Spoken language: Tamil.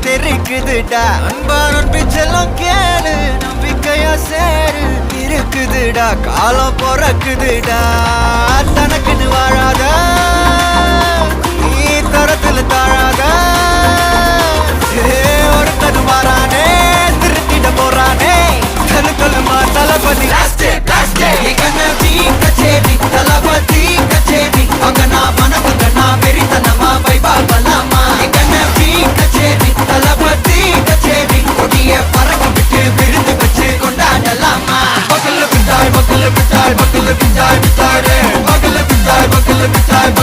தெரிக்குதுடா அன்பான பிச்செல்லாம் கேளு நம்பிக்கையா சேரு இருக்குதுடா காலம் பொறக்குதுடா தனக்குன்னு வாழாத நீ தரத்துல தாழாத ஒருத்தனு மாறானே திருத்திட போறானே தலுக்கலுமா தளபதி கச்சேரி தளபதி கச்சேரி அங்கனா மனசுங்கனா வெறித்தனமா வைபா பலாமா கச்சேரி தளபதி கச்சேரி கொடிய பறக்க விட்டு விருந்து வச்சு கொண்டாடலாமா பக்கல்ல பிட்டாய் பக்கல்ல பிட்டாய் பக்கல்ல பிட்டாய் பிட்டாய் பக்கல்ல பிட்டாய் பக்கல்ல பிட்டாய்